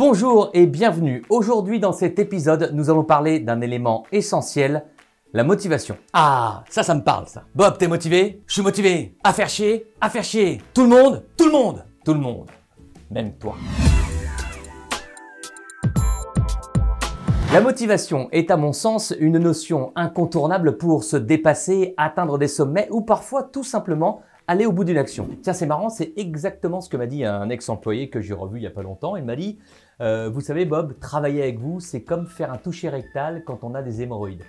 Bonjour et bienvenue. Aujourd'hui dans cet épisode, nous allons parler d'un élément essentiel, la motivation. Ah, ça me parle ça. Bob, t'es motivé? Je suis motivé. À faire chier? À faire chier. Tout le monde? Tout le monde? Tout le monde. Même toi. La motivation est à mon sens une notion incontournable pour se dépasser, atteindre des sommets ou parfois tout simplement aller au bout d'une action. Tiens, c'est marrant, c'est exactement ce que m'a dit un ex-employé que j'ai revu il n'y a pas longtemps. Il m'a dit vous savez Bob, travailler avec vous, c'est comme faire un toucher rectal quand on a des hémorroïdes.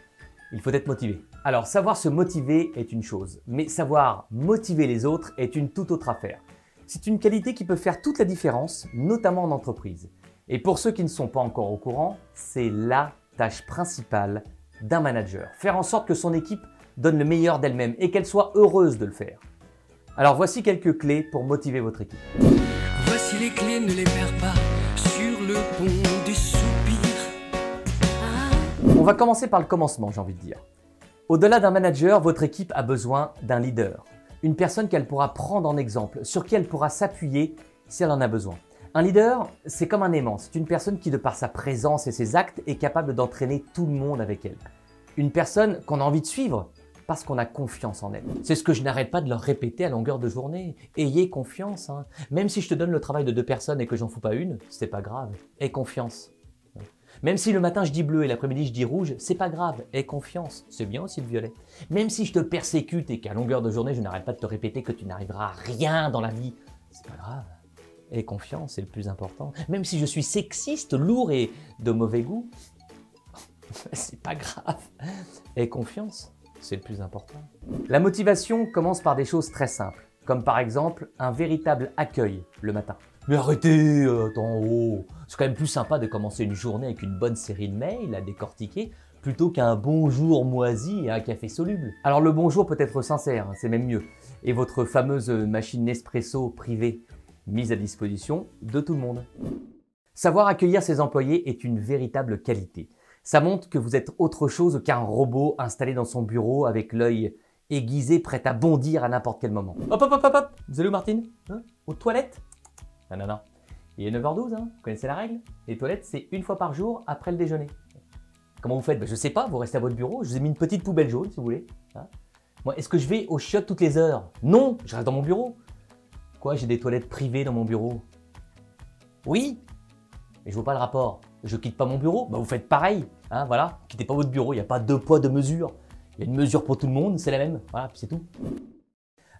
Il faut être motivé. Alors, savoir se motiver est une chose, mais savoir motiver les autres est une toute autre affaire. C'est une qualité qui peut faire toute la différence, notamment en entreprise. Et pour ceux qui ne sont pas encore au courant, c'est la tâche principale d'un manager. Faire en sorte que son équipe donne le meilleur d'elle-même et qu'elle soit heureuse de le faire. Alors voici quelques clés pour motiver votre équipe. Voici les clés, ne les perds pas sur le pont des soupirs. On va commencer par le commencement, j'ai envie de dire. Au-delà d'un manager, votre équipe a besoin d'un leader. Une personne qu'elle pourra prendre en exemple, sur qui elle pourra s'appuyer si elle en a besoin. Un leader, c'est comme un aimant. C'est une personne qui, de par sa présence et ses actes, est capable d'entraîner tout le monde avec elle. Une personne qu'on a envie de suivre parce qu'on a confiance en elle. C'est ce que je n'arrête pas de leur répéter à longueur de journée. Ayez confiance. Même si je te donne le travail de 2 personnes et que j'en fous pas une, c'est pas grave. Aie confiance. Même si le matin je dis bleu et l'après-midi je dis rouge, c'est pas grave. Aie confiance. C'est bien aussi le violet. Même si je te persécute et qu'à longueur de journée je n'arrête pas de te répéter que tu n'arriveras à rien dans la vie, c'est pas grave. Aie confiance, c'est le plus important. Même si je suis sexiste, lourd et de mauvais goût, c'est pas grave. Aie confiance. C'est le plus important. La motivation commence par des choses très simples, comme par exemple un véritable accueil le matin. Mais arrêtez, attends, oh. C'est quand même plus sympa de commencer une journée avec une bonne série de mails à décortiquer plutôt qu'un bonjour moisi et un café soluble. Alors le bonjour peut être sincère, c'est même mieux. Et votre fameuse machine Nespresso privée mise à disposition de tout le monde. Savoir accueillir ses employés est une véritable qualité. Ça montre que vous êtes autre chose qu'un robot installé dans son bureau avec l'œil aiguisé, prêt à bondir à n'importe quel moment. Hop, hop, hop, hop, hop. Vous allez où, Martine? Aux toilettes? Non. Il est 9h12, vous connaissez la règle? Les toilettes, c'est une fois par jour après le déjeuner. Comment vous faites? Je sais pas, vous restez à votre bureau, je vous ai mis une petite poubelle jaune si vous voulez. Moi, est-ce que je vais aux chiottes toutes les heures? Non, je reste dans mon bureau. Quoi, j'ai des toilettes privées dans mon bureau? Oui, mais je vois pas le rapport. Je quitte pas mon bureau, vous faites pareil, voilà. Quittez pas votre bureau, il n'y a pas 2 poids, 2 mesures. Il y a une mesure pour tout le monde, c'est la même, voilà, puis c'est tout.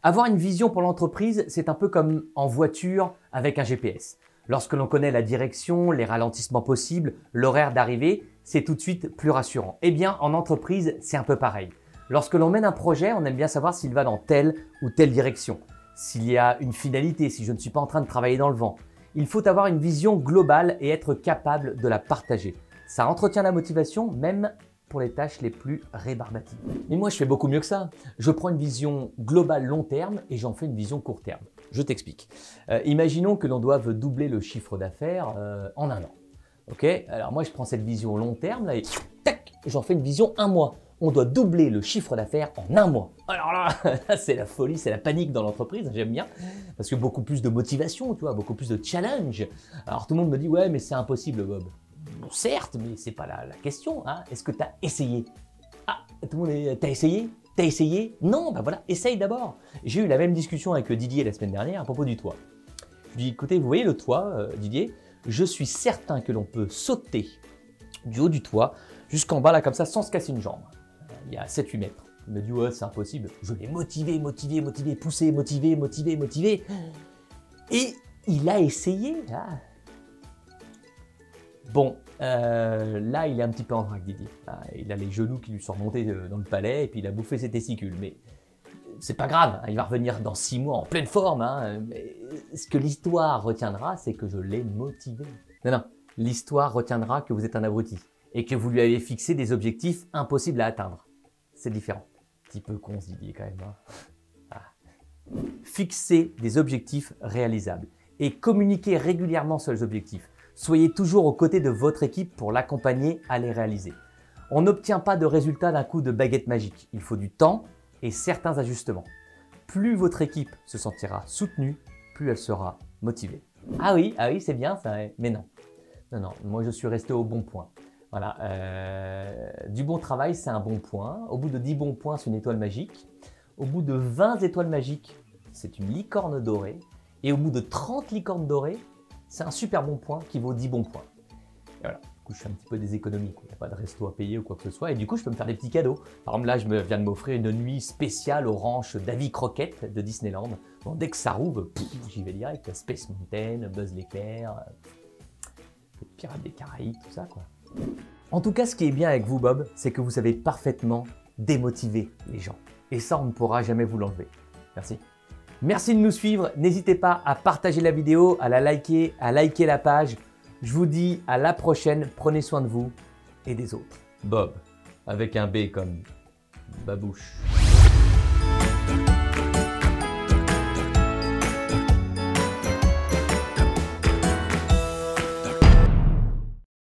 Avoir une vision pour l'entreprise, c'est un peu comme en voiture avec un GPS. Lorsque l'on connaît la direction, les ralentissements possibles, l'horaire d'arrivée, c'est tout de suite plus rassurant. Eh bien, en entreprise, c'est un peu pareil. Lorsque l'on mène un projet, on aime bien savoir s'il va dans telle ou telle direction, s'il y a une finalité, si je ne suis pas en train de travailler dans le vent. Il faut avoir une vision globale et être capable de la partager. Ça entretient la motivation, même pour les tâches les plus rébarbatives. Mais moi, je fais beaucoup mieux que ça. Je prends une vision globale long terme et j'en fais une vision court terme. Je t'explique. Imaginons que l'on doive doubler le chiffre d'affaires en 1 an. Ok? Alors moi, je prends cette vision long terme là, et tac, j'en fais une vision 1 mois. On doit doubler le chiffre d'affaires en 1 mois. Alors là, c'est la folie, c'est la panique dans l'entreprise, j'aime bien, parce que beaucoup plus de motivation, tu vois, beaucoup plus de challenge. Alors tout le monde me dit, ouais, mais c'est impossible, Bob. Bon, certes, mais c'est pas la question. Est-ce que tu as essayé? Ah, tout le monde est, t'as essayé? T'as essayé? Non, voilà, essaye d'abord. J'ai eu la même discussion avec Didier la semaine dernière à propos du toit. Je lui ai dit, écoutez, vous voyez le toit, Didier, je suis certain que l'on peut sauter du haut du toit jusqu'en bas, là, comme ça, sans se casser une jambe. Il y a 7-8 mètres. Il m'a dit, ouais, c'est impossible. Je l'ai motivé, poussé, motivé. Et il a essayé. Bon, là, il est un petit peu en vrac, Didier. Il a les genoux qui lui sont remontés dans le palais et puis il a bouffé ses testicules. Mais c'est pas grave, il va revenir dans 6 mois en pleine forme. Mais ce que l'histoire retiendra, c'est que je l'ai motivé. Non, l'histoire retiendra que vous êtes un abruti et que vous lui avez fixé des objectifs impossibles à atteindre. C'est différent. Petit peu con ce Didier quand même. Fixez des objectifs réalisables et communiquez régulièrement sur les objectifs. Soyez toujours aux côtés de votre équipe pour l'accompagner à les réaliser. On n'obtient pas de résultats d'un coup de baguette magique. Il faut du temps et certains ajustements. Plus votre équipe se sentira soutenue, plus elle sera motivée. Ah oui, c'est bien ça, mais non. Non, non, moi je suis resté au bon point. Voilà, du bon travail, c'est un bon point. Au bout de 10 bons points, c'est une étoile magique. Au bout de 20 étoiles magiques, c'est une licorne dorée. Et au bout de 30 licornes dorées, c'est un super bon point qui vaut 10 bons points. Et voilà, du coup, je fais un petit peu des économies. Il n'y a pas de resto à payer ou quoi que ce soit. Et du coup, je peux me faire des petits cadeaux. Par exemple, là, je viens de m'offrir une nuit spéciale au ranch Davy Crockett de Disneyland. Bon, dès que ça rouvre, j'y vais direct. Space Mountain, Buzz l'éclair, les Pirates des Caraïbes, tout ça, quoi. En tout cas, ce qui est bien avec vous, Bob, c'est que vous savez parfaitement démotiver les gens. Et ça, on ne pourra jamais vous l'enlever. Merci. Merci de nous suivre. N'hésitez pas à partager la vidéo, à la liker, à liker la page. Je vous dis à la prochaine. Prenez soin de vous et des autres. Bob, avec un B comme babouche.